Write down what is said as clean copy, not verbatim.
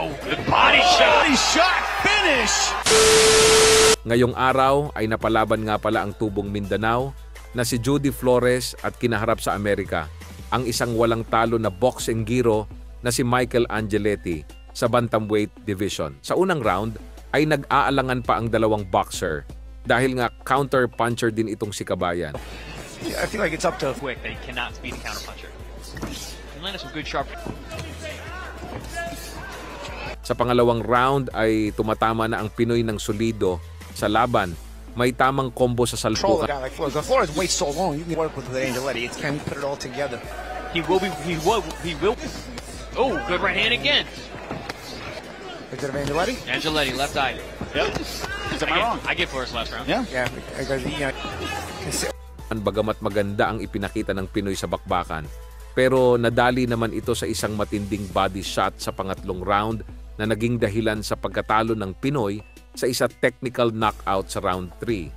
Oh, good body shot! Body shot finish! Ngayong araw ay napalaban nga pala ang tubong Mindanao na si Judy Flores at kinaharap sa Amerika ang isang walang talo na boxing giro na si Michael Angeletti sa bantamweight division. Sa unang round ay nag-aalangan pa ang dalawang boxer dahil nga counter-puncher din itong si Kabayan. I feel like it's up to... Quick, they cannot be the counterpuncher. He landed some good sharp... Sa pangalawang round ay tumatama na ang Pinoy ng solido sa laban. May tamang combo sa Control a salpukan. guy like Flores. The Flores waits so long, you can work with Angeletti. It's can he put it all together. He will. Oh, good right hand again. Is it Angeletti? Angeletti, left eye. Yep. Am I wrong? I get Flores last round. Yeah. Yeah, because he... Bagamat maganda ang ipinakita ng Pinoy sa bakbakan, pero nadali naman ito sa isang matinding body shot sa pangatlong round na naging dahilan sa pagkatalo ng Pinoy sa isa technical knockout sa round 3.